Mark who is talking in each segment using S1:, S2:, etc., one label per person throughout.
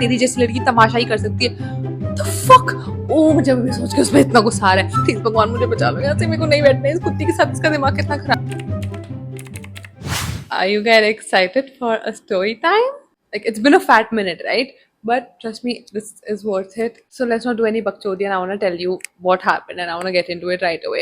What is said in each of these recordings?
S1: तेरी जैसी लड़की तमाशा ही कर सकती है। The fuck? ओ मुझे भी सोच के उसमें इतना गुस्सा आ रहा है। प्लीज भगवान मुझे बचा लो यहाँ से, मेरे को नहीं बैठना है इस कुत्ती के साथ, इसका दिमाग कितना खराब। Are you guys excited for a story time? Like it's been a fat minute, right? But trust me, this is worth it. So let's not do any bakchodi, and I want to tell you what happened, and I want to get into it right away.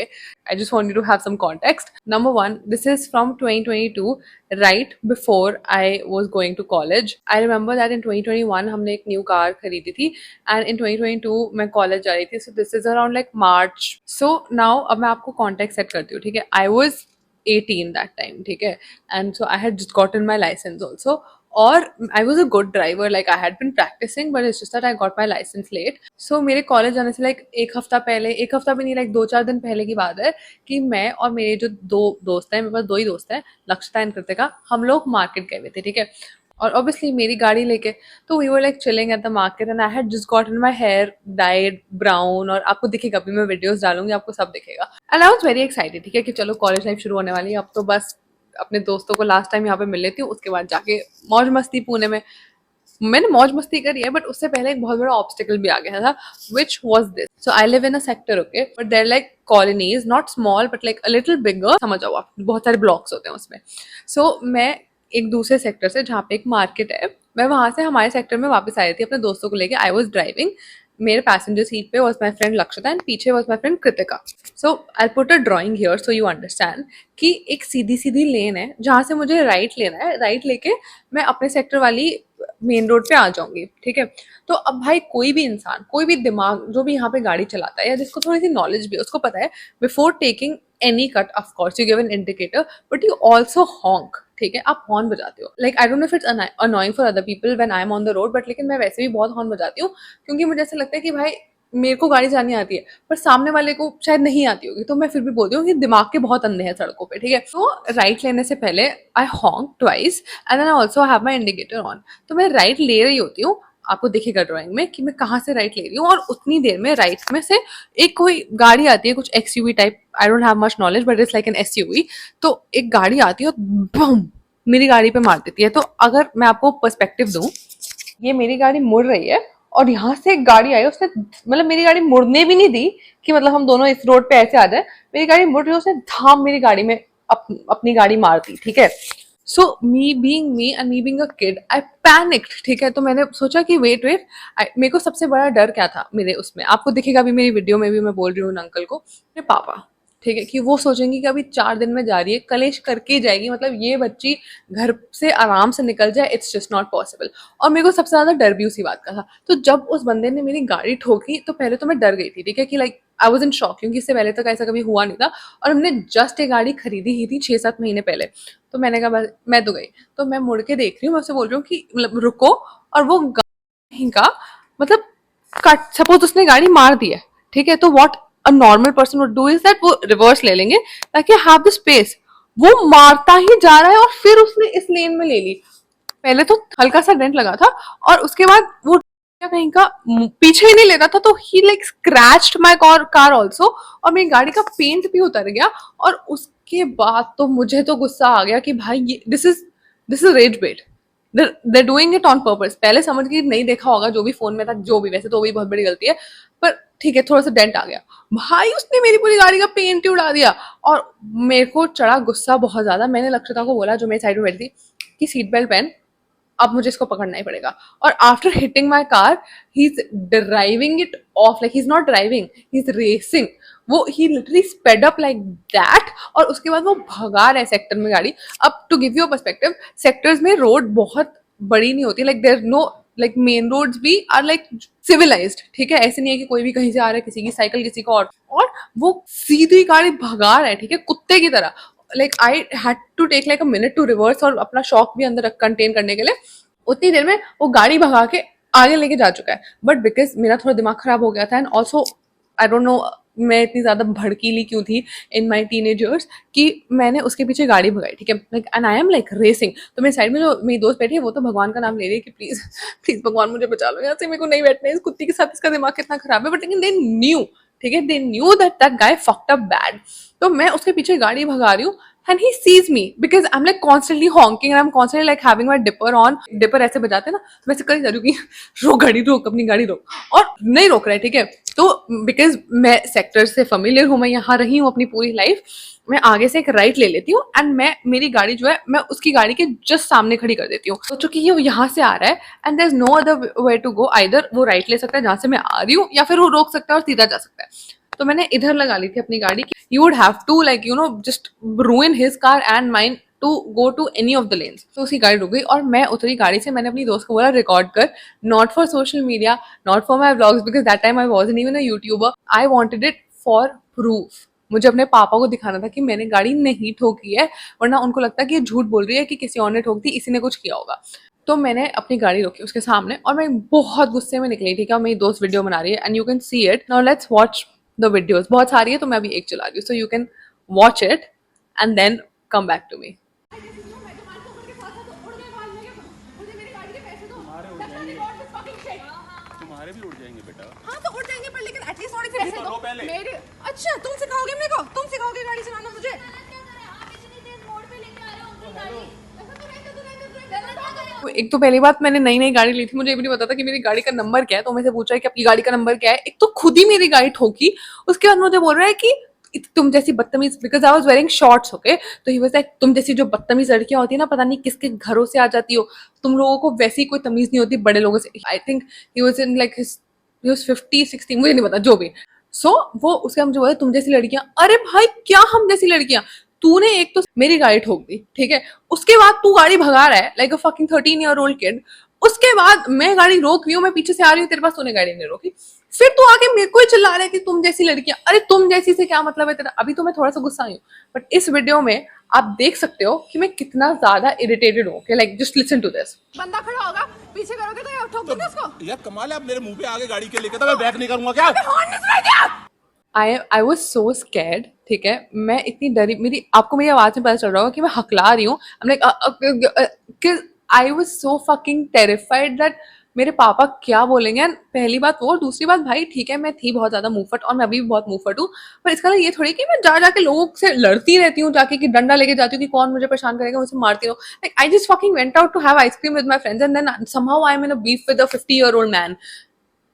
S1: I just want you to have some context. Number one, this is from 2022, right before I was going to college. I remember that in 2021 हमने एक new car खरीदी थी, and in 2022 मैं college जा रही थी. So this is around like March. So now अब मैं आपको context set करती हूँ, ठीक है? I was 18 that time, ठीक है? And so I had just gotten my license also. और I was a good driver, like I had been practicing, but it's just that I got my license late. So मेरे college जाने से like एक हफ्ता पहले, एक हफ्ता भी नहीं, like 2-4 दिन पहले की बात है कि मैं और मेरे जो दो दोस्त हैं, मेरे पास 2 ही दोस्त हैं, लक्षिता एंड कृतिका, हम लोग मार्केट गए हुए थे, ठीक है? और ऑब्वियसली मेरी गाड़ी लेके, तो we were like chilling at the market and I had just gotten my hair dyed brown, और आपको दिखेगा भी, मैं वीडियोस डालूंगी, आपको सब दिखेगा. And I was very excited, ठीक है, कि चलो कॉलेज लाइफ शुरू होने वाली है, अब तो बस अपने दोस्तों को लास्ट टाइम यहाँ पे मिल लेती हूँ, उसके बाद जाके मौज मस्ती पुणे में. मैंने मौज मस्ती करी है, बट उससे पहले एक बहुत बड़ा ऑब्स्टिकल भी आ गया था, which was this. So I live in a sector, okay, but there like colonies, not small but like a little bigger, समझ जाओ आप, बहुत सारे ब्लॉक्स होते हैं उसमें. सो मैं एक दूसरे सेक्टर से, जहाँ पे एक मार्केट है, मैं वहां से हमारे सेक्टर में वापस आई थी अपने दोस्तों को लेके. आई वॉज ड्राइविंग, मेरे पैसेंजर सीट पे was my friend Lakshita and पीछे was my friend Kritika. So I put a drawing here so you understand कि एक सीधी सीधी लेन है जहाँ से मुझे राइट लेना है, राइट लेके मैं अपने सेक्टर वाली मेन रोड पे आ जाऊंगी, ठीक है? तो अब भाई कोई भी इंसान, कोई भी दिमाग जो भी यहाँ पे गाड़ी चलाता है या जिसको थोड़ी सी नॉलेज भी है, उसको पता है before taking any cut off course you give an indicator, but you also हॉन्क, ठीक है? आप हॉर्न बजाते हो. Like I don't know if it's annoying for other people when I am on the road, but लेकिन मैं वैसे भी बहुत हॉर्न बजाती हूँ, क्योंकि मुझे ऐसा लगता है कि भाई मेरे को गाड़ी चलानी आती है पर सामने वाले को शायद नहीं आती होगी, तो मैं फिर भी बोलती हूँ कि दिमाग के बहुत अंधे हैं सड़कों पे, ठीक है? तो राइट लेने से पहले I honk twice and then I also have my indicator on. तो मैं राइट ले रही होती हूँ, आपको दिखेगा ड्राइंग में कि मैं कहाँ से राइट ले रही हूँ, और उतनी देर में राइट में से एक कोई गाड़ी आती है, कुछ XUV type, I don't have much knowledge but it's like an SUV. तो एक गाड़ी आती है और बम मेरी गाड़ी पे मार देती है. तो अगर मैं आपको पर्सपेक्टिव दूं, ये मेरी गाड़ी मुड़ रही है और यहाँ से एक गाड़ी आई, उसने मतलब मेरी गाड़ी मुड़ने भी नहीं दी कि मतलब हम दोनों इस रोड पे ऐसे आ जाए. मेरी गाड़ी मुड़ रही है, उसने धाम मेरी गाड़ी में अपनी गाड़ी मार दी, ठीक है? So me being me and me being a kid, I panicked, ठीक है? तो मैंने सोचा कि वेट वेट, मेरे को सबसे बड़ा डर क्या था मेरे उसमें, आपको दिखेगा भी मेरी वीडियो में भी, मैं बोल रही हूँ अंकल को, मेरे पापा, ठीक है, कि वो सोचेंगे कि अभी 4 दिन में जा रही है, कलेश करके जाएगी, मतलब ये बच्ची घर से आराम से निकल जाए, इट्स जस्ट नॉट पॉसिबल. और मेरे को सबसे ज्यादा डर भी उसी बात का था. तो जब उस बंदे ने मेरी गाड़ी ठोकी, तो पहले तो मैं डर गई थी, ठीक है, कि like I was in shock, क्योंकि इससे पहले तक ऐसा कभी हुआ नहीं था, और हमने जस्ट एक गाड़ी खरीदी ही थी 6-7 महीने पहले. तो मैंने कहा बस मैं तो गई. तो मैं मुड़ के देख रही हूँ, मैं उससे बोल रही हूँ कि मतलब रुको, और वो कहीं का मतलब कट, सपोज उसने गाड़ी मार दी है, ठीक है, तो what a normal person would do is that वो रिवर्स ले लेंगे ताकि हैव द स्पेस. वो मारता ही जा रहा है और फिर उसने इस लेन में ले ली. पहले तो हल्का सा डेंट लगा था, और उसके बाद वो कहीं का पीछे ही नहीं लेता था, तो he like scratched my car also, और मेरी गाड़ी का पेंट भी उतर गया. और उसके बाद तो मुझे तो गुस्सा आ गया कि भाई ये this is rage bait, they're doing it on purpose. पहले समझ के नहीं देखा होगा जो भी फोन में था, जो भी, वैसे तो वही बहुत बड़ी गलती है, पर ठीक है, थोड़ा सा डेंट आ गया. भाई उसने मेरी पूरी गाड़ी का पेंट ही उड़ा दिया, और मेरे को चढ़ा गुस्सा बहुत ज्यादा. मैंने लक्षिता को बोला, जो मेरी साइड में बैठी थी, कि सीट बेल्ट पहन, अब मुझे इसको पकड़ना ही पड़ेगा. और after hitting my car, he is driving it off, like he is not driving, he is racing. वो he literally sped up like that, और उसके बाद वो भगा रहा है सेक्टर में गाड़ी. अब to give you a perspective, sectors में रोड बहुत बड़ी नहीं होती, like there no, like main roads भी आर लाइक सिविलाइज्ड, ठीक है? ऐसे नहीं है कि कोई भी कहीं से आ रहा है, किसी की साइकिल, किसी को, और वो सीधी गाड़ी भगा रहा है, ठीक है, कुत्ते की तरह. Like I had to take like a minute to reverse, और अपना शॉक भी अंदर कंटेन करने के लिए. उतनी देर में वो गाड़ी भगा के आगे लेके जा चुका है. बट बिकॉज मेरा थोड़ा दिमाग खराब हो गया था, and also I don't no मैं इतनी ज्यादा भड़कीली क्यों थी इन माई टीनेज ईयर्स, कि मैंने उसके पीछे गाड़ी भगाई, ठीक है, like and I am like racing. तो मेरी साइड में जो मेरी दोस्त बैठी है, वो तो भगवान का नाम ले रही है कि प्लीज प्लीज भगवान मुझे बचा लो यहाँ से, मेरे को नहीं बैठना है इस कुत्ती के साथ, इसका दिमाग कितना खराब है. बट लेकिन दे न्यू, ठीक है, they knew that that guy fucked up bad. तो मैं उसके पीछे गाड़ी भगा रही हूँ, and he sees me because I'm like constantly honking and I'm constantly like having my dipper on. Dipper ऐसे बजाते हैं ना, तो मैं ऐसे कहीं जा रही हूँ कि रोक गाड़ी, रोक अपनी गाड़ी रोक, और नहीं रोक रहा है, ठीक है। तो बिकॉज मैं सेक्टर से फेमिलियर हूँ, मैं यहाँ रही हूँ अपनी पूरी लाइफ, मैं आगे से एक राइट ले लेती हूँ एंड मैं मेरी गाड़ी जो है मैं उसकी गाड़ी के जस्ट सामने खड़ी कर देती हूँ। सोचो कि ये यहाँ से आ रहा है and there is no other way to go, either वो राइट ले सकता है जहाँ से मैं आ रही हूँ, या फिर वो रोक सकता है और सीधा जा सकता है। तो मैंने इधर लगा ली थी अपनी गाड़ी की, you would have to like you know just ruin his car and mine to go to any of the lanes. तो उसकी गाड़ी रुक गई और मैं उतरी गाड़ी से, मैंने अपनी दोस्त को बोला रिकॉर्ड कर, not for social media, not for my vlogs because that time I wasn't even a YouTuber, I wanted it for proof. मुझे अपने पापा को दिखाना था कि मैंने गाड़ी नहीं ठोकी है, वरना उनको लगता है कि ये झूठ बोल रही है कि किसी और ने ठोक दी, इसी ने कुछ किया होगा। तो मैंने अपनी गाड़ी रोकी उसके सामने और मैं बहुत गुस्से में निकली थी, क्या मेरी दोस्त वीडियो बना रही है and you can see it now, let's watch the videos. बहुत सारी है तो मैं अभी एक चला रही हूँ, so you can watch it and then come back to me.
S2: तुम्हारे भी उड़ जाएंगे बेटा।
S3: हाँ तो उड़ जाएंगे, पर लेकिन एटलीस्ट थोड़े से पैसे दो मेरे। अच्छा तुम सिखाओगे मेरे को, तुम सिखाओगे गाड़ी चलाना मुझे?
S1: एक तो पहली बात, मैंने नई नई गाड़ी ली थी, मुझे ये भी नहीं पता था कि मेरी गाड़ी का नंबर क्या है, तो मैं से पूछ रहा है कि आपकी गाड़ी का नंबर क्या है। एक तो खुद ही मेरी गाड़ी ठोकी, उसके बाद मुझे बोल रहा है कि तुम जैसी बदतमीज, because I was wearing shorts, okay, तो ही वाज लाइक तुम जैसी जो बदतमीज लड़कियां होती है ना, पता नहीं किसके घरों से आ जाती हो, तुम लोगों को वैसी कोई तमीज नहीं होती बड़े लोगों से। I think he was in like he was 50-60, मुझे नहीं पता, जो भी। सो वो उसका मुझे बोला तुम जैसी लड़कियां। अरे भाई क्या हम जैसी लड़कियां? तूने एक तो मेरी गाड़ी ठोक दी, ठीक है, उसके बाद तू गाड़ी भगा रहा है like a fucking 13-year-old kid, उसके बाद मैं गाड़ी रोक रही हूँ, मैं पीछे से आ रही हूँ तेरे पास, तूने गाड़ी नहीं रोकी, फिर तू आके मेरे को ही चिल्ला रहा है कि तुम जैसी लड़कियां। अरे तुम जैसी से क्या मतलब है तेरा? अभी तो मैं थोड़ा सा गुस्सा आई हूँ, बट इस वीडियो में आप देख सकते हो कि मैं कितना ज्यादा इरिटेटेड हूँ। Like just listen to this.
S3: बंदा खड़ा होगा, पीछे करोगे तो यार ठोक दूंगा उसको।
S2: यार कमाल है, आप मेरे मुंह पे आगे गाड़ी के लेके तो मैं बैक नहीं करूंगा क्या?
S3: हॉर्न नहीं सुनाई दिया?
S1: आई वॉज सो स्कैर्ड, ठीक है, मैं इतनी डरी, मेरी आपको मेरी आवाज में पता चल रहा होगा कि मैं हकला रही हूँ। I was so fucking terrified that मेरे पापा क्या बोलेंगे। एंड पहली बात वो, और दूसरी बात भाई ठीक है मैं थी बहुत ज्यादा मुंहफट और मैं अभी भी बहुत मुंहफट हूँ, पर इसका ये थोड़ी कि मैं जा जाके लोगों से लड़ती रहती हूँ, जाके कि डंडा लेके जाती हूँ कि कौन मुझे परेशान करेगा, मुझे मारती हूँ। Like I just fucking went out to have ice cream with my friends and then somehow I am in a beef with a 50-year-old man.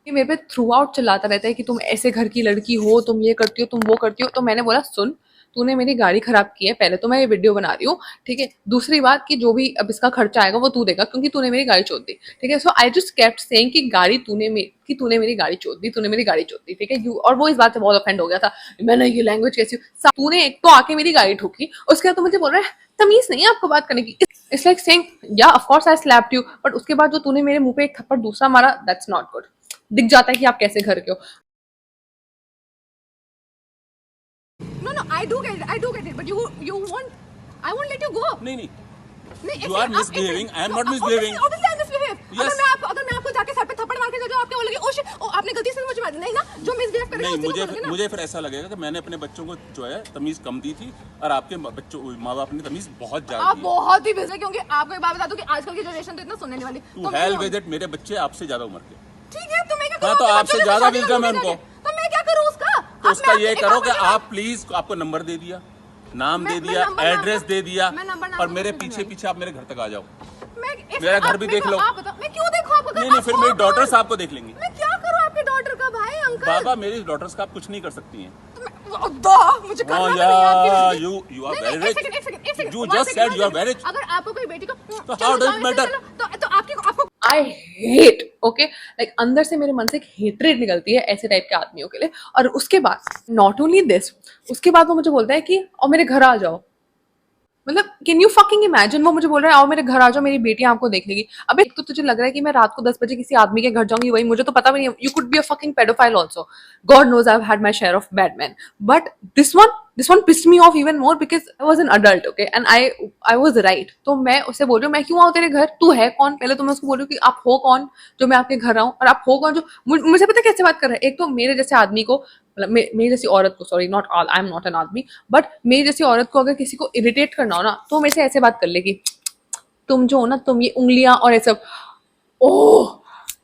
S1: कि मेरे पे थ्रू आउट चिल्लाता रहता है कि तुम ऐसे घर की लड़की हो, तुम ये करती हो, तुम वो करती हो। तो मैंने बोला सुन, तूने मेरी गाड़ी खराब की है, पहले तो मैं ये वीडियो बना रही हूँ, ठीक है, दूसरी बात कि जो भी अब इसका खर्चा आएगा वो तू देगा क्योंकि तूने मेरी गाड़ी चोद दी, ठीक है। सो आई जस्ट केप्ट सेइंग कि तूने मेरी गाड़ी चोद दी, तूने मेरी गाड़ी चोद दी, ठीक है। यू, और वो इस बात से बहुत ऑफेंड हो गया था, मैंने ये लैंग्वेज कैसी, तूने एक तो आके मेरी गाड़ी ठोकी, उसके बाद तो मुझे बोल रहा है तमीज नहीं है आपको बात करने की। इट्स लाइक सेइंग या of course I slapped you, but उसके बाद जो तूने मेरे मुंह पे एक थप्पड़ दूसरा मारा, दैट्स नॉट गुड। दिख जाता है कि आप कैसे घर के हो।
S3: No, no, I do get it, but you won't, I won't let you go.
S2: नहीं
S3: नहीं,
S2: You are misbehaving. I am not misbehaving.
S3: Obviously I misbehave.
S2: Yes.
S3: अगर मैं आपको जाके सर पे थप्पड़ मार के जाऊँ, आप क्या बोलोगे? ओ शिट, ओ आपने गलती से मुझे मार, नहीं ना, जो मिसबिहेव करेगा
S2: नहीं,
S3: उसी को बोलोगे ना।
S2: मुझे फिर ऐसा लगेगा कि मैंने अपने बच्चों को जो है तमीज कम दी थी और आपके बच्चों माँ बाप ने तमीज बहुत ज्यादा
S3: आप
S2: दी।
S3: बहुत ही बिजी, क्योंकि आपको एक बात बता दूं कि आजकल की जनरेशन तो इतना सुनने नहीं वाली।
S2: तू हेल विद इट, मेरे बच्चे आपसे ज्यादा उम्र के।
S3: ठीक है, तो मैं क्या
S2: हाँ,
S3: करूं?
S2: तो
S3: अपने
S2: आपसे
S3: बच्चों के
S2: ज्यादा
S3: शादी
S2: विजडम है
S3: करूं
S2: उनको।
S3: तो मैं क्या करूं उसका?
S2: तो उसका ये
S3: एक
S2: करो
S3: बात
S2: कि
S3: बताइए।
S2: आप प्लीज, आपको नंबर दे दिया, नाम
S3: मैं
S2: दे दिया,
S3: नंबर
S2: एड्रेस दे दिया,
S3: मैं नंबर
S2: और मेरे
S3: नहीं
S2: पीछे
S3: दूंगी।
S2: पीछे आप मेरे घर तक आ जाओ।
S3: मेरा
S2: घर भी देख लो।
S3: आप बताओ, मैं क्यों देखूं आपको?
S2: नहीं नहीं, फिर मेरी डॉटर्स आपको देख लेंगी।
S3: मैं क्या करूं आपके डॉटर का? भाई अंकल
S2: बाबा, मेरी डॉटर्स का आप कुछ नहीं कर सकती हैं।
S3: मुझे करना भी नहीं है आपकी वजह से।
S2: you are
S3: नहीं,
S2: very
S3: नहीं,
S2: rich.
S3: एक second,
S2: You
S3: one
S2: just
S3: second,
S2: said you are very rich.
S3: अगर आपको कोई बेटी को
S2: तो
S3: चलो,
S2: how does
S3: जाओ,
S2: it matter?
S3: चलो, तो आपको
S1: आई हेट, ओके, लाइक अंदर से मेरे मन से एक हेट्रेड निकलती है ऐसे टाइप के आदमियों के लिए। और उसके बाद नॉट ओनली दिस, उसके बाद वो मुझे बोलता है कि और मेरे घर आ जाओ। मतलब कैन यू फकिंग इमेजिन, वो मुझे बोल रहा है आओ मेरे घर आ जाओ, मेरी बेटी आपको देख लेगी। अबे एक तो तुझे लग रहा है कि मैं रात को 10 बजे किसी आदमी के घर जाऊंगी, वही मुझे तो पता भी नहीं। You could be a fucking pedophile also, God knows I have had my share of bad man, but this one pissed me off even more because I was an adult, okay, and I was right. तो मैं उससे बोल रही हूँ मैं क्यों आऊँ तेरे घर, तू है कौन? पहले तो मैं उसको बोल रही हूँ कि आप हो कौन जो मैं आपके घर आऊँ, और आप हो कौन जो मुझे पता कैसे बात कर रहा है। एक तो मेरे जैसे आदमी को, मतलब मेरी जैसी औरत को, sorry not all, I am not an आदमी, बट मेरी जैसी औरत को अगर किसी को इरिटेट करना हो ना तो मेरे से ऐसे बात कर लेगी, तुम जो हो ना, तुम ये उंगलियां और ऐसे। ओह,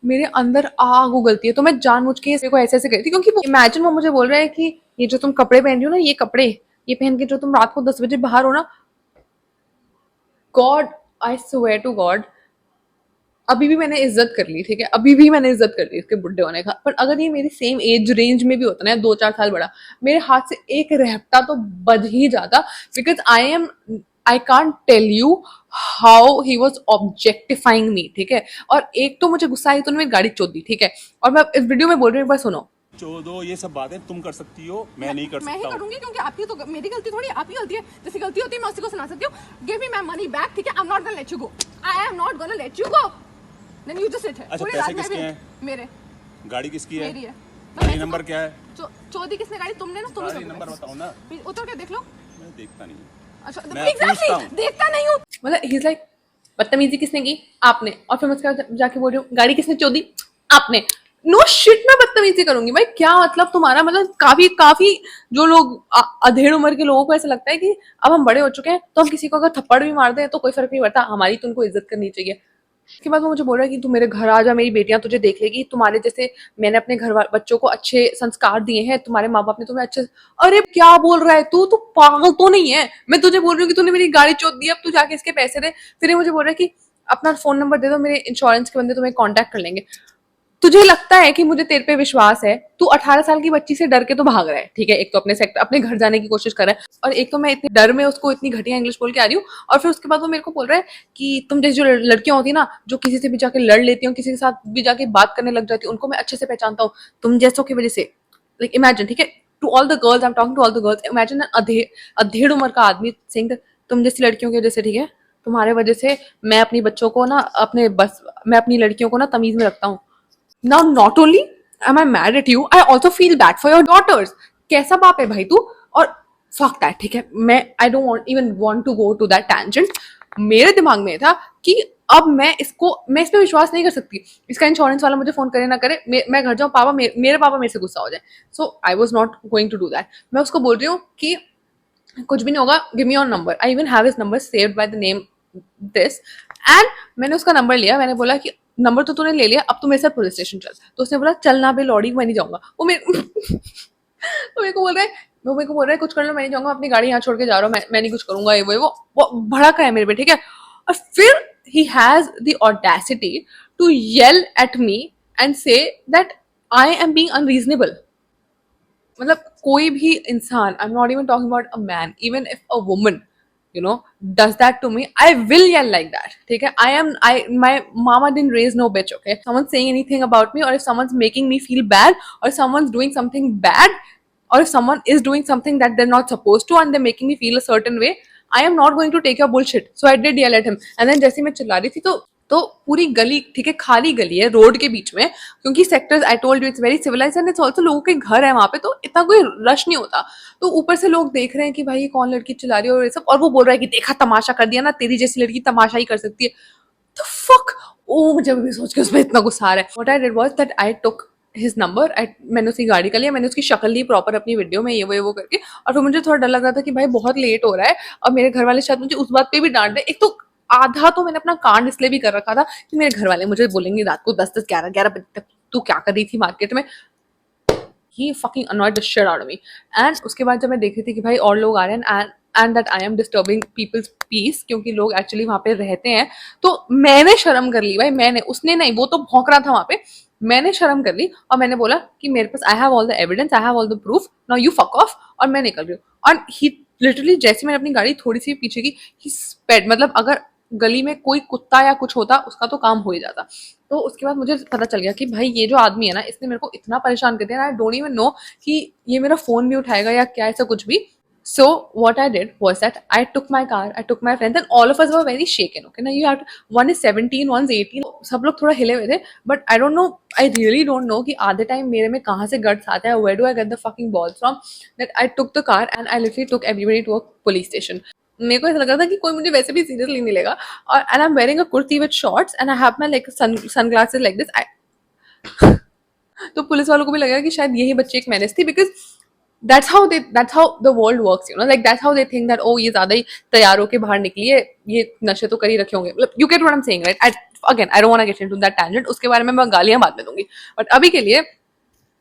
S1: मेरे अंदर आग उगलती है। तो मैं जानबूझ के इसको ऐसे ऐसे करती, क्योंकि इमेजिन वो मुझे बोल रहा है कि ये जो तुम कपड़े पहन रही हो ना, ये कपड़े ये पहन के जो तुम रात को 10 बजे बाहर हो ना, God, I swear to God, अभी भी मैंने इज्जत कर ली, ठीक है, अभी भी मैंने इज्जत कर ली इसके बुढ़े होने का। पर अगर ये मेरी सेम एज रेंज में भी होता ना, 2-4 साल बड़ा, मेरे हाथ से एक रहता तो बज ही जाता। Because I can't tell you how he was objectifying me, ठीक है। और एक तो मुझे गुस्सा आई तो मेरी गाड़ी चोद दी, ठीक है। और मैं इस वीडियो में बोल रही हूँ, एक बार सुनो।
S2: चोदो ये सब बातें तुम कर सकती हो, मैं नहीं कर
S3: मैं ही
S2: सकता हूँ।
S3: करूंगी क्योंकि आपकी तो मेरी गलती थोड़ी, आपकी गलती है। जैसी गलती होती है मैं उसी को सुना सकती हूँ। Give me my money back, ठीक है। I am not gonna let you go, I am not gonna let you go. Then you just sit है।
S2: अच्छा,
S3: पूरी
S2: पैसे
S3: रात मैं
S2: किसके
S3: भी-
S2: हैं?
S3: मेरे।
S2: गाड़ी किसकी है?
S3: मेरी है।
S2: गाड़ी नंबर क्या है?
S3: चौधरी किसने गाड़ी? तुमने ना, तुम्हें
S2: गाड़ी नंबर बताओ ना।
S3: उतर के देख लो।
S2: मैं देखता नहीं।
S3: अच्छा
S2: मैं पूछता
S3: एग्जैक्टली,
S2: हूँ।
S3: देखता नहीं हूँ।
S1: मतलब ही इज लाइक, बदतमीजी किसने की? आपने। और फिर मैं उसके बाद जाके बोल रही हूँ, गाड़ी किसने चोदी? आपने। नो शिट, मैं बदतमीजी करूंगी भाई? क्या मतलब तुम्हारा? मतलब काफी काफी जो लोग अधेड़ उम्र के लोगों को ऐसा लगता है कि अब हम बड़े हो चुके हैं तो हम किसी को अगर थप्पड़ भी मार दें तो कोई फर्क नहीं पड़ता, हमारी तो उनको इज्जत करनी चाहिए। उसके बाद वो मुझे बोल रहा है कि तू मेरे घर आ जा, मेरी बेटियां तुझे देख लेगी, तुम्हारे जैसे मैंने अपने बच्चों को अच्छे संस्कार दिए हैं, तुम्हारे माँ बाप ने तुम्हें अच्छे। अरे क्या बोल रहा है तू? तू पागल तो नहीं है? मैं तुझे बोल रही हूँ कि तूने मेरी गाड़ी चोद दी, अब तू जाके इसके पैसे दे। फिर ये मुझे बोल रहा है कि अपना फोन नंबर दे दो, मेरे इंश्योरेंस के बंदे तुम्हें कांटेक्ट कर लेंगे। तुझे लगता है कि मुझे तेरे पे विश्वास है? तू 18 साल की बच्ची से डर के तो भाग रहा है, ठीक है। एक तो अपने घर जाने की कोशिश कर रहा है, और एक तो मैं इतनी डर में उसको इतनी घटिया इंग्लिश बोल के आ रही हूँ। और फिर उसके बाद वो मेरे को बोल रहा है कि तुम जैसी जो लड़कियां होती है ना, जो किसी से भी जाके लड़ लेती हूँ, किसी के साथ भी जाके बात करने लग जाती हूँ, उनको मैं अच्छे से पहचानता हूँ, तुम जैसों की वजह से। लाइक इमेजिन, ठीक है, to all the girls, I am talking to all the girls, imagine अधेड़ उम्र का आदमी सिंह, तुम जैसी लड़कियों की वजह से, ठीक है, तुम्हारे वजह से मैं अपनी बच्चों को ना मैं अपनी लड़कियों को ना तमीज में रखता हूँ। Now, not only am I mad at you, I also feel bad for your daughters. कैसा बाप है भाई तू? और fuck that, ठीक है, मैं I don't want even want to go to that tangent. मेरे दिमाग में था कि अब मैं इस पे विश्वास नहीं कर सकती। इसका इंश्योरेंस वाला मुझे फोन करे ना करे, मैं घर जाऊँ, मेरे पापा मेरे से गुस्सा हो जाए। So I was not going to do that. मैं उसको बोल रही हूँ कि कुछ भी नहीं होगा, give me your number. I even have his number saved by the name this. And मैंने उसका नंबर लिया, मैंने बोला कि नंबर तो तूने ले लिया, अब तू मेरे साथ पुलिस स्टेशन चल। तो उसने बोला चलना बे लौड़ी, मैं नहीं जाऊंगा। वो मेरे को बोल रहा है, कुछ कर लो, मैं नहीं जाऊंगा, अपनी गाड़ी यहाँ छोड़ के जा रहा हूँ, मैं नहीं कुछ करूंगा, ये वो भड़का है मेरे पे, ठीक है। और फिर he has the audacity to yell at me and say that I am being unreasonable. मतलब कोई भी इंसान, I am not even talking about a man, even if a woman does that to me, I will yell like that, ठीक है। My mama didn't raise no bitch, okay? Someone's saying anything about me, or if someone's making me feel bad, or if someone's doing something bad, or if someone is doing something that they're not supposed to and they're making me feel a certain way, I am not going to take your bullshit. So I did yell at him. And then जैसे मैं चिल्ला रही थी तो पूरी गली, ठीक है, खाली गली है रोड के बीच में, क्योंकि sectors, I told you, it's very civilized and it's also लोगों के घर है वहां पे, तो इतना कोई रश नहीं होता। तो ऊपर से लोग देख रहे हैं कि भाई ये कौन लड़की चिल्ला रही है और ये सब, और वो बोल रहा है कि देखा तमाशा कर दिया ना, तेरी जैसी लड़की तमाशा ही कर सकती है। तो फक, ओ मुझे अभी सोच के उसमें इतना गुस्सा आ रहा है। What I did was that I took his number, मैंने उसकी गाड़ी का लिया, मैंने उसकी शक्ल ली प्रॉपर अपनी वीडियो में, ये वो करके। और फिर मुझे थोड़ा डर लग रहा था कि भाई बहुत लेट हो रहा है, और मेरे घर वाले शायद मुझे उस बात पे भी डांट दे। एक तो आधा तो मैंने अपना कांड इसलिए भी कर रखा था कि मेरे घर वाले मुझे बोलेंगे रात को 10-10, 11-11 बजे तक तू क्या कर रही थी मार्केट में। He fucking annoyed the shit out of me. And उसके बाद जब मैं देख रही थी कि भाई और लोग आ रहे हैं and that I am disturbing people's peace, क्योंकि लोग एक्चुअली वहाँ पे रहते हैं, तो मैंने शर्म कर ली भाई। उसने नहीं, वो तो भौंक रहा था वहाँ पे, मैंने शर्म कर ली और मैंने बोला कि मेरे पास I have all the evidence, I have all the proof, now you fuck off, और मैं निकल रही हूँ। और ही लिटरली, जैसे मैंने अपनी गाड़ी थोड़ी सी पीछे की, ही स्पेड, मतलब अगर गली में कोई कुत्ता या कुछ होता उसका तो काम हो ही जाता। तो उसके बाद मुझे पता चल गया कि भाई ये जो आदमी है ना, इसने मेरे को इतना परेशान कर दिया, आई डोंट इवन नो कि ये मेरा फोन भी उठाएगा या क्या, ऐसा कुछ भी। So what I did was that I took my car, I took my friends, and all of us were very shaken. Okay, now you have to, one is 17, one's 18. सब लोग थोड़ा हिले हुए थे, but I don't know, I really don't know कि आधे time मेरे में कहाँ से guts आता है, where do I get the fucking balls from, that I took the car and I literally took everybody to a police station. मेरे को ऐसा लग रहा था कि कोई मुझे वैसे भी सीरियसली नहीं लेगा, और and I'm wearing a kurti with shorts and I have my like sunglasses like this. तो पुलिस वालों को भी लगेगा कि शायद यही बच्ची एक menace थी, because that's how the world works, like that's how they think that, oh ये ज्यादा ही तैयार होके बाहर निकली है, ये नशे तो कर ही रखे होंगे। You get what I'm saying, right? Again, I don't want to get into that tangent, उसके बारे में मैं गालियां बाद में दूंगी, बट अभी के लिए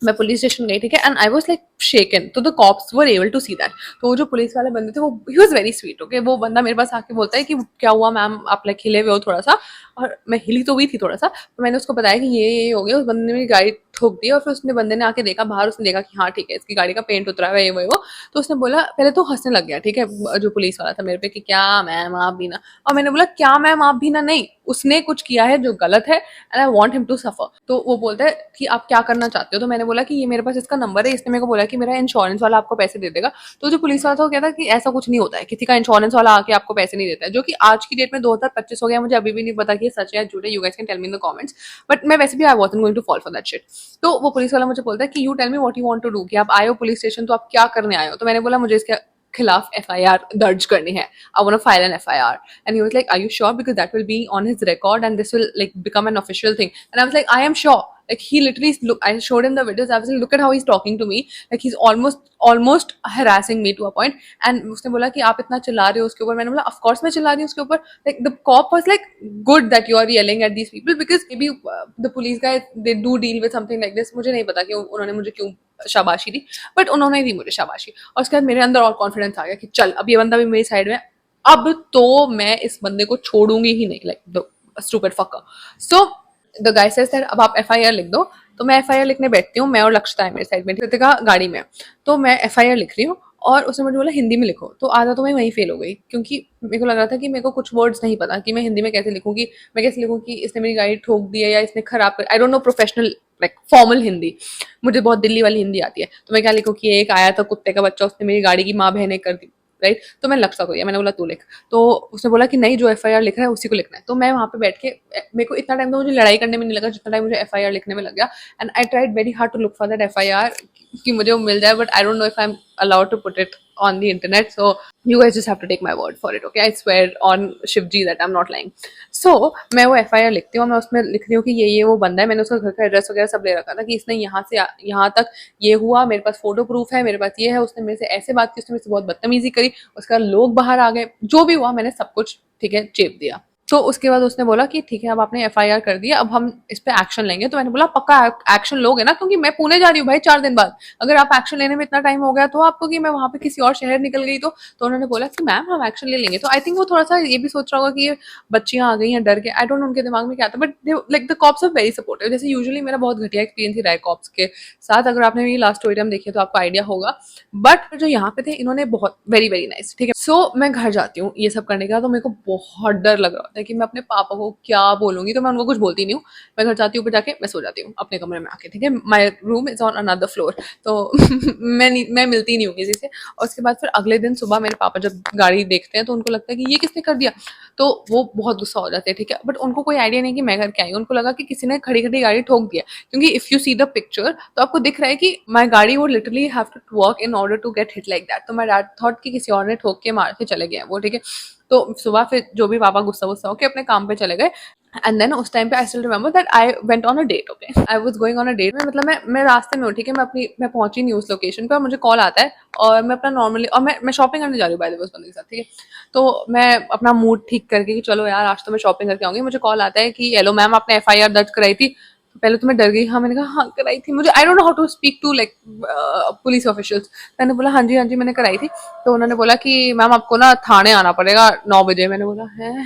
S1: मैं पुलिस स्टेशन गई, ठीक है, and I was like shaken, तो the cops were able to see that. तो वो जो पुलिस वाले बंदे थे वो he was very sweet, okay. वो बंदा मेरे पास आके बोलता है कि क्या हुआ मैम, आप लाइक हिले हुए हो थोड़ा सा, और मैं हिली तो हुई थी थोड़ा सा। तो मैंने उसको बताया कि ये हो गया। उस बंदे ने मेरी गाड़ी ठोक दी, और फिर उसने बंदे ने आके देखा बाहर, उसने देखा कि हाँ ठीक है इसकी गाड़ी का पेंट उतरा हुआ है, ये वो। तो उसने बोला, पहले तो हंसने लग गया, ठीक है, जो पुलिस वाला था मेरे पे, कि क्या मैम आप भी ना। और मैंने बोला क्या मैम आप भी ना, नहीं, उसने कुछ किया है जो गलत है and I want him to suffer. तो वो बोलता है कि आप क्या करना चाहते हो। तो मैंने बोला कि ये मेरे पास इसका नंबर है, इसने मेरे को बोला कि मेरा इंश्योरेंस वाला आपको पैसे दे देगा। तो जो पुलिस वाला था वो कहता कि ऐसा कुछ नहीं होता है, किसी का इंश्योरेंस वाला आके आपको पैसे नहीं देता है, जो कि आज की डेट में 2025 हो गया, मुझे अभी भी नहीं पता कि ये सच है या झूठ है। You guys can tell me in the comments, but मैं वैसे भी I wasn't going to fall for that shit. तो वो पुलिस वाला मुझे बोलता है कि you tell me what you want to do, कि आप आए हो पुलिस स्टेशन तो आप क्या करने आए हो। तो मैंने बोला मुझे इसके खिलाफ FIR दर्ज करनी है, I want to file an FIR। And he was like are you sure, because that will be on his record and this will like become an official thing. And I was like I am sure, like he literally look, I showed him the videos, I was like look at how he's talking to me, like he's almost harassing me to a point। and उसने बोला कि आप इतना चिल्ला रहे हो उसके ऊपर। मैंने बोला of course मैं चिल्ला रही हूँ उसके ऊपर, like the cop was like good that you are yelling at these people because maybe the police guy they do deal with something like this। मुझे नहीं पता कि उन्होंने मुझे क्यों शाबाशी दी, बट उन्होंने दी मुझे शाबाशी। और उसके बाद मेरे अंदर और कॉन्फिडेंस आ गया कि चल अब ये बंदा भी मेरी साइड में, अब तो मैं इस बंदे को छोड़ूंगी ही नहीं, like the stupid fucker. So the guy says that अब आप FIR लिख दो। तो मैं FIR लिखने बैठती हूँ, मैं और लक्षिता है मेरे साइड में, कृतिका गाड़ी में। तो मैं FIR लिख रही हूँ और उसने मुझे बोला हिंदी में लिखो। तो आधा तो मैं वहीं फेल हो गई, क्योंकि मेरे को लग रहा था कि मेरे को कुछ वर्ड्स नहीं पता कि मैं हिंदी में कैसे लिखूँ, कि मैं कैसे लिखूँ कि इसने मेरी गाड़ी ठोक दी है या इसने खराब कर, आई don't know professional like formal Hindi, मुझे बहुत दिल्ली वाली हिंदी आती है। तो मैं क्या लिखूँ कि एक आया था कुत्ते का बच्चा, उसने मेरी गाड़ी की माँ बहनें कर दी, राइट। तो मैंने लक्षिता को दिया, मैंने बोला तू लिख। तो उसने बोला कि नहीं जो FIR लिख रहा है उसी को लिखना है। तो मैं वहाँ पे बैठ के, मेरे को इतना टाइम तो मुझे लड़ाई करने में नहीं लगा जितना टाइम मुझे FIR लिखने में लग गया। And I tried very hard to look for that FIR कि मुझे वो मिल जाए, but I don't know if I am allowed to put it on the internet, so you guys just have to take my word for it, okay? I swear on Shivji that I'm not lying. So मैं वो FIR लिखती हूँ, मैं उसमें लिख रही हूँ कि ये वो बंदा है, मैंने उसका घर का एड्रेस वगैरह सब ले रखा था कि इसने यहाँ से यहाँ तक ये हुआ, मेरे पास फोटो प्रूफ है, मेरे पास ये है, उसने मेरे से ऐसे बात की, उसने मेरे से बहुत बदतमीजी करी, उसका लोग बाहर आ गए, जो भी हुआ मैंने सब कुछ ठीक है चेप दिया। तो उसके बाद उसने बोला कि ठीक है अब आपने FIR कर दिया, अब हम इस पे एक्शन लेंगे। तो मैंने बोला पक्का एक्शन लोगे ना, क्योंकि मैं पुणे जा रही हूँ भाई 4 दिन बाद, अगर आप एक्शन लेने में इतना टाइम हो गया तो आपको कि मैं वहां पे किसी और शहर निकल गई। तो उन्होंने बोला कि मैम हम एक्शन ले लेंगे। तो आई थिंक वो थोड़ा सा ये भी सोच रहा होगा कि ये बच्चियां आ गई हैं डर के, आई डोंट नो उनके दिमाग में क्या था, but like the cops are very supportive. जैसे यूजुअली मेरा बहुत घटिया एक्सपीरियंस ही रहा है कॉप्स के साथ, अगर आपने मेरी लास्ट स्टोरी देखी है तो आपको आइडिया होगा, बट जो यहाँ पे थे इन्होंने बहुत वेरी वेरी नाइस, ठीक है। सो मैं घर जाती हूँ ये सब करने के बाद, तो मेरे को बहुत डर लग रहा होता है कि मैं अपने पापा को क्या बोलूंगी। तो मैं उनको कुछ बोलती नहीं हूँ, मैं घर जाती हूँ, ऊपर जाके मैं सो जाती हूँ अपने कमरे में आके, ठीक है। My room is on another floor. तो मैं मिलती नहीं हूँ किसी से। और उसके बाद फिर अगले दिन सुबह मेरे पापा जब गाड़ी देखते हैं तो उनको लगता है कि ये किसने कर दिया, तो वो बहुत गुस्सा हो जाते हैं, ठीक है। बट उनको कोई आइडिया नहीं कि मैं घर के आई हूँ, उनको लगा कि किसी ने खड़ी खड़ी गाड़ी ठोक दिया, क्योंकि if you see the picture तो आपको दिख रहा है कि माई गाड़ी वो literally have to work in order to get hit like that. तो माई डैड थॉट कि किसी और ने ठोक के मार के चले गए वो, ठीक है। तो सुबह फिर जो भी पापा गुस्सा होके अपने काम पे चले गए। एंड देन उस टाइम पे I still remember that I went on a date, okay. I was going on a date में, मतलब मैं रास्ते में हूँ, ठीक है। मैं पहुंची नहीं उस लोकेशन पे और मुझे कॉल आता है और मैं अपना नॉर्मली, और मैं शॉपिंग करने जा रही हूँ बाय द वे उस बंदे के साथ, ठीक है। तो मैं अपना मूड ठीक करके कि चलो यार आज तो मैं शॉपिंग करके आऊंगी, मुझे कॉल आता है कि हेलो मैम आपने FIR दर्ज कराई थी। तो पहले तो मैं डर गई, हाँ मैंने कहा हाँ कराई थी, मुझे I don't know how to speak to like police officials. मैंने बोला हाँ जी मैंने कराई थी। तो उन्होंने बोला कि मैम आपको ना थाने आना पड़ेगा 9 बजे। मैंने बोला है,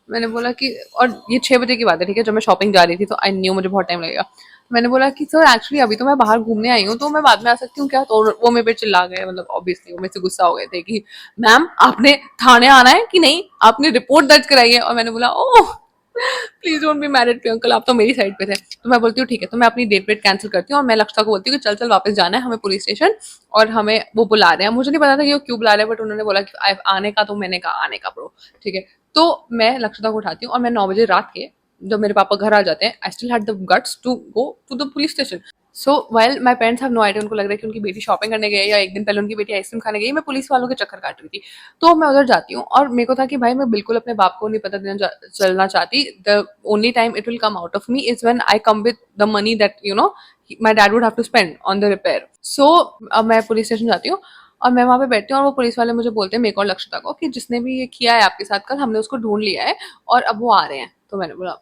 S1: मैंने बोला कि, और ये 6 बजे की बात है, ठीक है, जब मैं शॉपिंग जा रही थी, तो आई न्यू मुझे बहुत टाइम लगेगा। तो मैंने बोला कि सर एक्चुअली अभी तो मैं बाहर घूमने आई हूँ, तो मैं बाद में आ सकती हूँ क्या। तो वो मेरे पे चिल्ला गए, मतलब ऑब्वियसली वो मेरे से गुस्सा हो गए थे कि मैम आपने थाने आना है कि नहीं, आपने रिपोर्ट दर्ज कराई है। और मैंने बोला oh please don't be married to uncle, आप तो मेरी साइड पे थे। तो मैं बोलती हूँ ठीक है, तो मैं अपनी डेट वेट कैंसिल करती हूँ और मैं लक्षिता को बोलती हूँ कि चल चल वापस जाना है हमें पुलिस स्टेशन, और हमें वो बुला रहे हैं। मुझे नहीं पता था कि वो क्यों बुला रहे हैं, बट उन्होंने बोला कि आने का, तो मैंने कहा आने का ब्रो, ठीक है। तो मैं लक्षिता को उठाती हूँ और मैं 9 बजे रात के, जब मेरे पापा घर आ जाते हैं, I still had the guts to go to the police station. So while my parents have no idea, उनको लग रहा है कि उनकी बेटी शॉपिंग करने गई या एक दिन पहले उनकी बेटी आइसक्रीम खाने गई, मैं पुलिस वालों के चक्कर काट रही थी। तो मैं उधर जाती हूँ और मेरे को था कि भाई मैं बिल्कुल अपने बाप को नहीं पता देना चलना चाहती। The only time it will come out of me is when I come with the money that you know my dad would have to spend on the repair. सो अब मैं पुलिस स्टेशन जाती हूँ और मैं वहाँ पे बैठती हूँ और वो पुलिस वाले मुझे बोलते हैं, मेरे को और लक्षिता को, कि जिसने भी ये किया है आपके साथ कल, हमने उसको ढूंढ लिया है और अब वो आ रहे हैं। तो मैंने बोला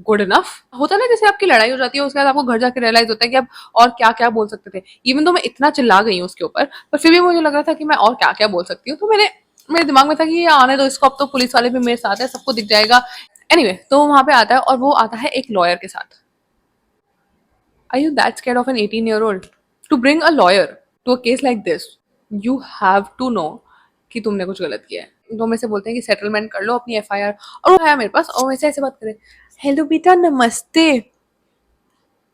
S1: गुड इनफ होता है ना, जैसे आपकी लड़ाई हो जाती है उसके बाद आपको घर जाके रियलाइज होता है कि आप और क्या क्या बोल सकते थे, इवन तो मैं इतना चिल्ला गई हूँ उसके ऊपर, पर फिर भी मुझे लग रहा था कि मैं और क्या क्या बोल सकती हूँ, तो मेरे दिमाग में था कि ये आने दो इसको, अब तो पुलिस वाले भी मेरे साथ है, सबको दिख जाएगा। एनीवे तो वहां पे आता है और वो आता है एक लॉयर के साथ। Are you that scared of an 18-year-old? To bring a lawyer to a case like this, you have to know कि तुमने कुछ गलत किया है। तो मेरे से बोलते हैं कि सेटलमेंट कर लो अपनी एफआईआर, और वो आया मेरे पास और मेरे से ऐसे बात करे, हेलो बेटा नमस्ते।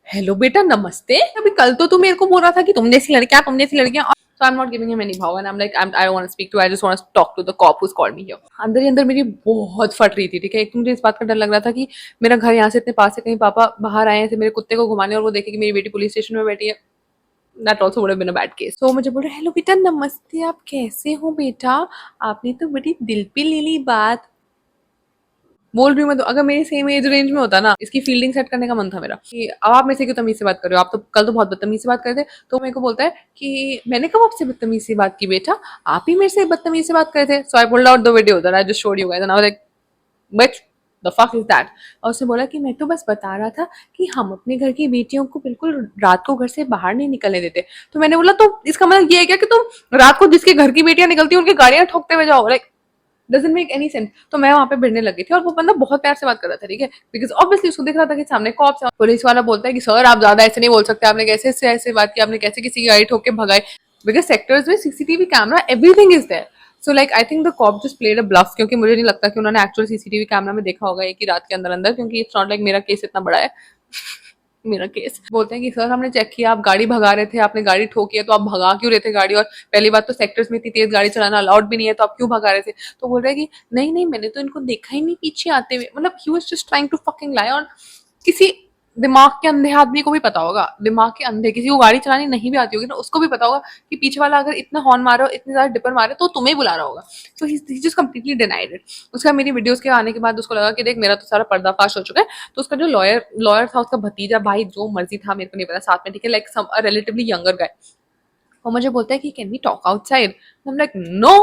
S1: हेलो बेटा नमस्ते, अभी कल तो तू मेरे को बोल रहा था कि तुम जैसी लड़कियां। So I'm not giving him any भाव and I'm like I don't want to speak to, I just want to talk to the cop who's called me here. अंदर ही अंदर मेरी बहुत फट रही थी, ठीक है। एक तो मुझे इस बात का डर लग रहा था कि मेरा घर यहाँ से इतने पास है, कहीं पापा बाहर आए थे मेरे कुत्ते को घुमाने और वो देखे कि मेरी बेटी पुलिस स्टेशन में बैठी है, that also would have been a bad case. तो मुझे बोल रहे हेलो बेटा नमस्ते, आप कैसे हो बेटा, आपने तो बड़ी दिल पे ले ली बात। बोल रही हूँ मैं, तो अगर मेरी सेम एज रेंज में होता ना, इसकी फील्डिंग सेट करने का मन था मेरा कि अब आप मेरे से क्यों तमीज से बात कर रहे हो, आप तो कल तो बहुत बदतमीज से बात कर रहे थे। तो मेरे को बोलता है कि मैंने कब आपसे बदतमीज से बात की बेटा, आप ही मेरे से बदतमीज से बात कर रहे थे। So I pulled out the video that I just showed you guys and I was like but the fuck is that. और उसने बोला कि मैं तो बस बता रहा था कि हम अपने घर की बेटियों को बिल्कुल रात को घर से बाहर नहीं निकलने देते। तो मैंने बोला तो इसका मतलब ये है क्या कि तुम रात को जिसके घर की बेटियां निकलती हैं उनकी गाड़ियां ठोकते हुए जाओ, like doesn't make any sense. तो मैं वहां पे भिड़ने लगी थी और वो बंदा बहुत प्यार से बात कर रहा था, ठीक है, बिकॉज ऑब्वियसली उसको दिख रहा था कि सामने कॉप्स है। पुलिस वाला बोलता है कि सर आप ज्यादा ऐसे नहीं बोल सकते, आपने कैसे इससे ऐसे बात की, आपने कैसे किसी की गाड़ी ठोक के भगाई, बिकॉज सेक्टर्स में CCTV camera everything is there. So like I think the cop just played a bluff, क्योंकि मुझे नहीं लगता कि उन्होंने एक्चुअल सीसीटीवी कैमरा में देखा होगा एक ही रात के अंदर अंदर, क्योंकि इट्स नॉट लाइक मेरा केस इतना बड़ा है। मेरा केस बोलते हैं कि सर हमने चेक किया, आप गाड़ी भगा रहे थे, आपने गाड़ी ठोकी है, तो आप भगा क्यों रहे थे गाड़ी, और पहली बात तो सेक्टर्स में इतनी तेज गाड़ी चलाना अलाउड भी नहीं है, तो आप क्यों भगा रहे थे। तो बोल रहे हैं कि नहीं नहीं मैंने तो इनको देखा ही नहीं पीछे आते हुए, मतलब he was just trying to fucking lie. और किसी दिमाग के अंधे आदमी को भी पता होगा, दिमाग के अंधे किसी को गाड़ी चलानी नहीं भी आती होगी ना, उसको भी पता होगा कि पीछे वाला अगर इतना हॉर्न मारो, इतने ज्यादा डिपर मारे, तो तुम्हें बुला रहा होगा। सो ही जस्ट कंप्लीटली डिनाइड इट। उसका मेरी वीडियोस के आने के बाद उसको लगा कि देख मेरा तो सारा पर्दाफाश हो चुका है। तो उसका जो लॉयर था, उसका भतीजा भाई जो मर्जी था मेरे को नहीं पता, साथ में, ठीक है, like some relatively younger guy, वो मुझे बोलता है कि can we talk outside. I am like no,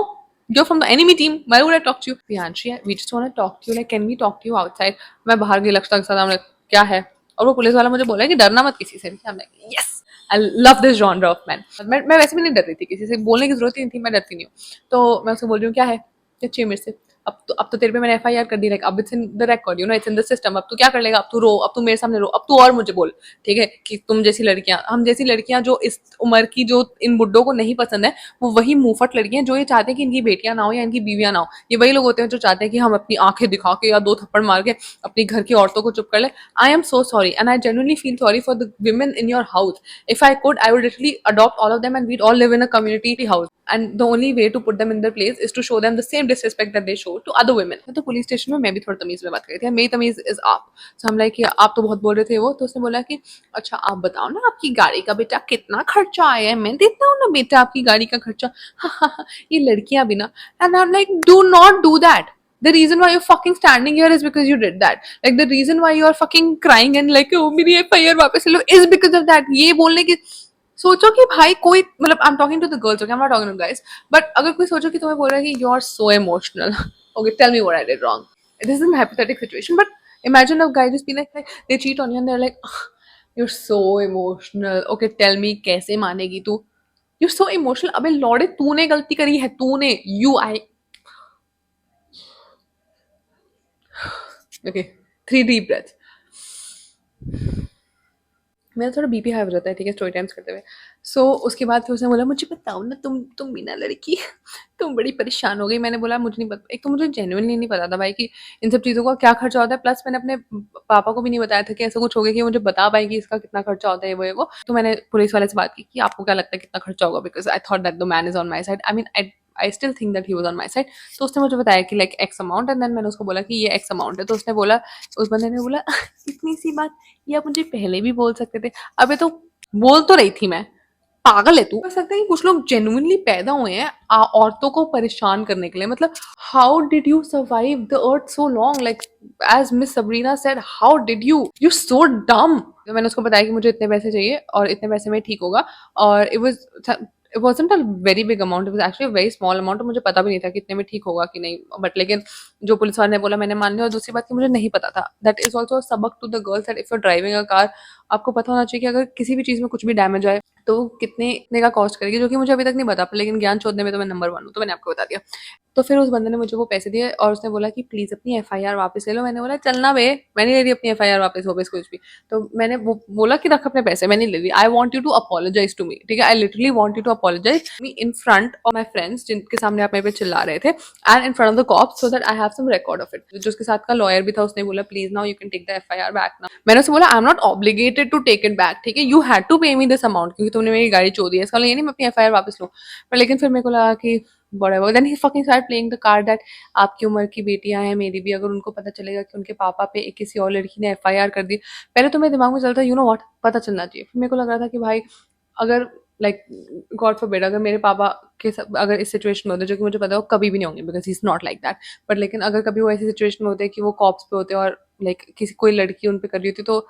S1: you're from the enemy team, why would I talk to you? Priyanshi, we just want to talk to you, like can we talk to you outside? मैं बाहर गई लक्षिता के साथ, I'm like क्या है, और वो police वाला मुझे बोला है कि डरना मत किसी से भी। I'm like yes, I love this genre of man। मैं वैसे भी नहीं डर रही थी, किसी से बोलने की जरूरत ही नहीं थी, मैं डरती नहीं हूँ। तो मैं उसको बोल रही हूँ क्या है, क्या चाहिए मेरे से, अब तो तेरे पे मैंने एफआईआर कर दी, लाइक अब it's in the record, you know it's in the system, अब तू क्या कर लेगा, अब तू रो, अब तू मेरे सामने रो, अब तू और मुझे बोल, ठीक है, कि तुम जैसी लड़कियां, हम जैसी लड़कियां जो इस उम्र की, जो इन बुड्ढों को नहीं पसंद है, वो वही मुंहफट लड़कियां जो ये चाहते हैं कि इनकी बेटियां ना हो या इनकी बीवियां ना हो। ये वही लोग होते हैं जो चाहते हैं कि हम अपनी आंखें दिखा के या दो थप्पड़ मार के अपनी घर की औरतों को चुप कर ले। I am so sorry and I genuinely feel sorry for the women in your house. If I could, I would literally adopt all of them and we'd all live in a community house. And the only way to put them in their place is to show them the same disrespect that they show to other women. तो police station में मैं भी थोड़ा तमीज में बात कर रही थी, मेरी तमीज इज आप। सो हम लाइक कि आप तो बहुत बोल रहे थे वो, तो उसने बोला कि अच्छा आप बताओ ना आपकी गाड़ी का बेटा कितना खर्चा आया है, मैं देता हूँ ना बेटा आपकी गाड़ी का खर्चा। ये लड़कियां भी ना, and I am like do not do that. The reason why you're fucking standing here is because you did that. Like the reason why you are fucking crying and like oh मेरी FIR वापस ले लो is because of that. ये बोलने की सोचो कि भाई कोई, मतलब I'm talking to the girls, okay, I'm not talking to guys, but अगर कोई सोचो कि तुम्हें बोल रहा है कि you are so emotional, okay, tell me what I did wrong. This is a hypothetical situation, but imagine a guy just be like they cheat on you and they're like you're so emotional, okay, tell me कैसे मानेगी तू, you're so emotional। अबे लौड़े तूने गलती करी है, तूने, okay, 3 deep breaths। मेरा थोड़ा बीपी हाई हो जाता है, ठीक है, स्टोरी टाइम्स करते हुए। सो उसके बाद फिर उसने बोला मुझे बताओ ना, तुम बिना लड़की तुम बड़ी परेशान हो गई। मैंने बोला मुझे नहीं पता, एक तो मुझे जेन्युइनली नहीं पता था भाई कि इन सब चीज़ों का क्या खर्चा होता है, प्लस मैंने अपने पापा को भी नहीं बताया था कि ऐसा कुछ हो गया कि मुझे बता पाए कि इसका कितना खर्चा होता है वो। तो मैंने पुलिस वाले से बात की कि आपको क्या लगता है कितना खर्चा होगा, because I thought that the man is on my side, I mean I still think that he was on my side. तो उसने मुझे बताया कि like X amount, and then मैंने उसको बोला कि ये एक्स अमाउंट है। तो उसने बोला, उस बंदे ने बोला इतनी सी बात ये आप मुझे पहले भी बोल सकते थे। अबे तो बोल तो रही थी मैं, पागल है तू। हो सकता है कि कुछ लोग जेन्युइनली पैदा हुए हैं औरतों को परेशान करने के लिए, मतलब how did you survive the earth so long, like as Miss Sabrina said how did you so dumb. तो मैंने उसको बताया कि मुझे इतने पैसे चाहिए और इतने पैसे में ठीक होगा, और it was it wasn't a very big amount, it was actually a very small amount, और मुझे पता भी नहीं था कि इतने में ठीक होगा कि नहीं, बट लेकिन जो पुलिस वाले ने बोला मैंने मान लिया। और दूसरी बात कि मुझे नहीं पता था, दैट इज़ ऑल्सो अ सबक to the girls, that if you are driving a car, आपको पता होना चाहिए कि अगर किसी भी चीज़ में कुछ भी डैमेज आए तो वो कितने का कॉस्ट करेगी, जो कि मुझे अभी तक नहीं पता, लेकिन ज्ञान चोदने में तो मैं नंबर 1 हूँ, तो मैंने आपको बता दिया। तो फिर उस बंदे ने मुझे वो पैसे दिए और उसने बोला कि प्लीज़ अपनी एफआईआर वापस ले लो। मैंने बोला चलना बे, मैंने ले ली अपनी एफआईआर वापस कुछ भी। तो मैंने वो बोला कि रख अपने पैसे, मैंने ले ली। I want you to apologize to me, ठीक है, I literally want you to apologize me in front of my friends जिनके सामने आप मेरे पे चिल्ला रहे थे, and in front of the cops, so that I have some record of it. जो उसके साथ का लॉयर भी था उसने बोला please now you can take the FIR back now. मैंने उससे बोला आई am not obligated to take it back, ठीक है, यू हैड टू पे मी दिस अमाउंट क्योंकि तुमने मेरी गाड़ी चो दी है, इसका मतलब ये नहीं मैं अपनी एफआईआर वापस लूँ। पर लेकिन फिर मेरे को लगा कि whatever, then he fucking started playing the card that आपकी उम्र की बेटियां हैं मेरी भी, अगर उनको पता चलेगा कि उनके पापा पे किसी और लड़की ने एफआईआर कर दी, पहले तो मेरे दिमाग में चलता यू नो व्हाट, पता चलना चाहिए। फिर मेरे को लग रहा था कि भाई अगर लाइक गॉड फॉरबिड अगर मेरे पापा के अगर इस सिचुएशन में होते, जो कि मुझे पता है वो कभी भी नहीं होंगे because he is not like that, but लेकिन अगर कभी वो ऐसी सिचुएशन में होते कि वो कॉप्स पे होते और लाइक किसी कोई लड़की उन पे कर रही होती, तो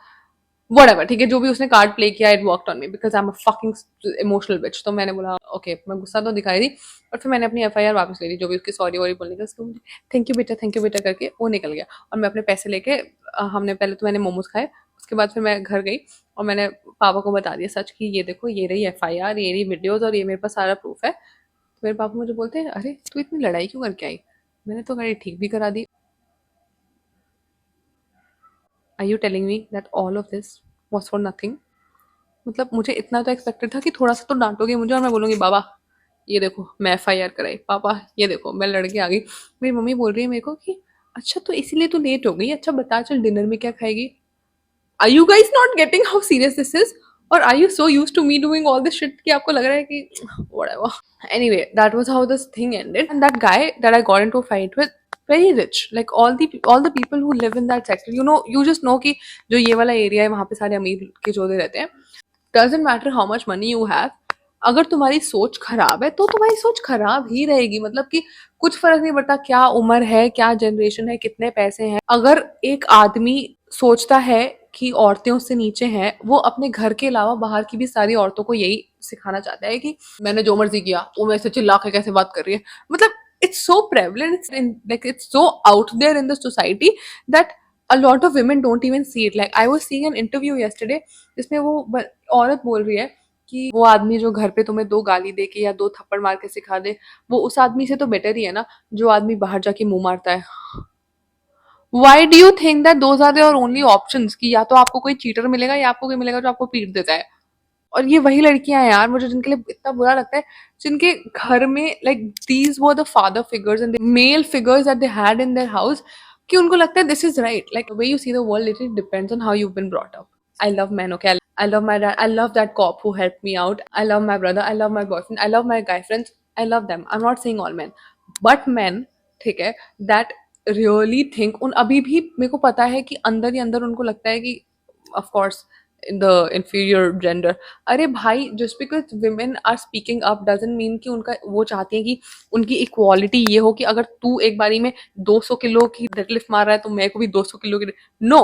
S1: whatever, ठीक है, जो भी उसने कार्ड प्ले किया it worked on me because I am a fucking emotional bitch. तो मैंने बोला ओके, मैं गुस्सा तो दिखाई दी और फिर मैंने अपनी एफआईआर वापस ले ली, जो भी उसकी सॉरी वॉरी बोलने का, उसको मुझे थैंक यू बेटा करके वो निकल गया। और मैं अपने पैसे लेके हमने पहले तो मैंने मोमोज खाए, उसके बाद फिर मैं घर गई और मैंने पापा को बता दिया सच कि ये देखो ये रही एफआईआर, ये रही वीडियोज और ये मेरे पास सारा प्रूफ है। तो मेरे पापा मुझे बोलते हैं अरे तू इतनी लड़ाई क्यों करके आई, मैंने तो गाड़ी ठीक भी करा दी। Are you telling me that all of this was for nothing? मतलब मुझे इतना तो एक्सपेक्टेड था कि थोड़ा सा तो डांटोगे मुझे और मैं बोलूँगी बाबा ये देखो मैं एफआईआर कराई, पापा ये देखो मैं लड़के आ गई। मेरी मम्मी बोल रही है मेरे को कि अच्छा तो इसीलिए तू लेट हो गई, अच्छा बता चल डिनर में क्या खाएगी। Are you guys not getting how serious this is, और are you so used to me doing all this shit कि आपको लग रहा है कि whatever. Anyway, that was how this thing ended, and that guy that I got into a fight with, very rich, like all the people who live in that sector, you just know कि जो ये वाला area है वहाँ पे सारे अमीर के जोधे रहते हैं। Doesn't matter how much money you have, अगर तुम्हारी सोच खराब है तो तुम्हारी सोच खराब ही रहेगी। मतलब कि कुछ फर्क नहीं पड़ता क्या उम्र है, क्या जनरेशन है, कितने पैसे हैं। अगर एक आदमी सोचता है कि औरतें उससे नीचे हैं, वो अपने घर के अलावा बाहर की भी सारी औरतों को यही सिखाना चाहता है कि मैंने जो मर्जी किया, वो मेरे से चिल्ला के कैसे बात कर रही है। मतलब it's so prevalent, it's so out there in the society that a lot of women don't even see it. Like I was seeing an interview yesterday जिसमें वो औरत बोल रही है कि वो आदमी जो घर पे तुम्हें 2 गाली दे के या 2 थप्पड़ मार के सिखा दे, वो उस आदमी से तो बेटर ही है ना जो आदमी बाहर जाके मुंह मारता है। Why do you think that those are your only options कि या तो आपको कोई चीटर मिलेगा या आपको कोई मिलेगा जो आपको पीट देता है। और ये वही लड़कियां हैं यार मुझे जिनके लिए इतना बुरा लगता है, जिनके घर में like these were the father figures and male figures that they had in their house, कि उनको लगता है this is right. Like way you see the world it depends on how you been brought up. I love man, okay, I love my dad, I love that cop who help me out, I love my brother, I love my boyfriend, I love my guy friends, I love them, I am not saying all man, but man, ठीक है, that really think, उन अभी भी मेरे को पता है कि अंदर ही अंदर उनको लगता है कि of course in the inferior gender. अरे भाई just because women are speaking up doesn't mean कि उनका वो चाहती हैं कि उनकी इक्वालिटी ये हो कि अगर तू एक बारी में 200 किलो की डेडलिफ्ट मार रहा है तो मेरे को भी 200 किलो की, no,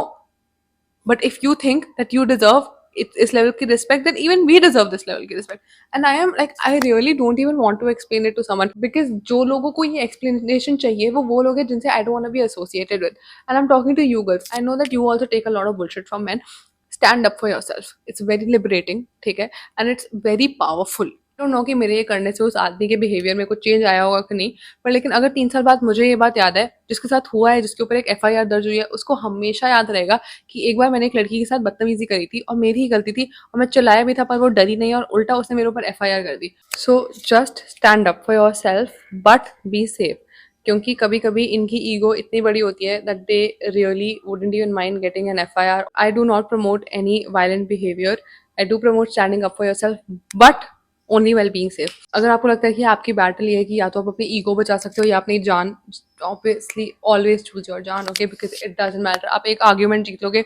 S1: but if you think that you deserve इस लेवल की respect, then even we deserve this level की respect. And I am like I really don't even want to explain it to someone because जो लोगों को ये explanation चाहिए वो लोग हैं जिनसे I don't want to be associated with. And I am talking to you girls, I know that you also take a lot of bullshit from men. Stand up for yourself, it's very liberating, ठीक है, and it's very powerful. I don't know कि मेरे ये करने से उस आदमी के बिहेवियर में कुछ चेंज आया होगा कि नहीं, पर लेकिन अगर 3 साल बाद मुझे ये बात याद है जिसके साथ हुआ है, जिसके ऊपर एक एफआईआर दर्ज हुई है, उसको हमेशा याद रहेगा कि एक बार मैंने एक लड़की के साथ बदतमीजी करी थी और मेरी ही गलती थी और मैं चिल्लाया भी था पर वो डरी नहीं और उल्टा उसने मेरे ऊपर एफआईआर कर दी। So just stand up for yourself but be safe, क्योंकि कभी कभी इनकी ईगो इतनी बड़ी होती है that they really wouldn't even mind getting an FIR. I do not promote any violent behaviour, I do promote standing up for yourself but only well being safe. अगर आपको लगता है कि आपकी बैटल ये है कि या तो आप अपनी ईगो बचा सकते हो या अपनी जान, ऑब्वियसली ऑलवेज चूज योर जान, okay, because it doesn't matter. आप एक आर्ग्यूमेंट जीत लोगे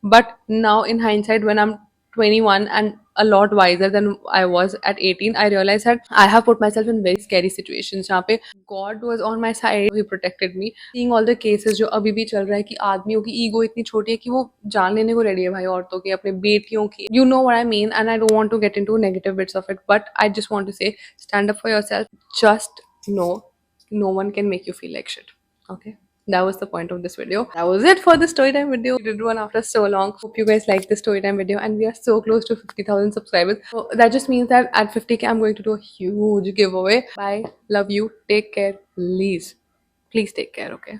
S1: but now in hindsight when I am 21 and a lot wiser than I was at 18. I realized that I have put myself in very scary situations जहाँ पे God was on my side, He protected me. Seeing all the cases जो अभी भी चल रहा है कि आदमियों की ईगो इतनी छोटी है कि वो जान लेने को रेडी है भाई औरतों की, अपने बेटियों की. You know what I mean, and I don't want to get into negative bits of it, but I just want to say, stand up for yourself. Just know no one can make you feel like shit. Okay, that was the point of this video. That was it for the story time video. We did one after so long. Hope you guys liked this story time video, and we are so close to 50,000 subscribers. So that just means that at 50K I'm going to do a huge giveaway. Bye, love you, take care, please take care. Okay.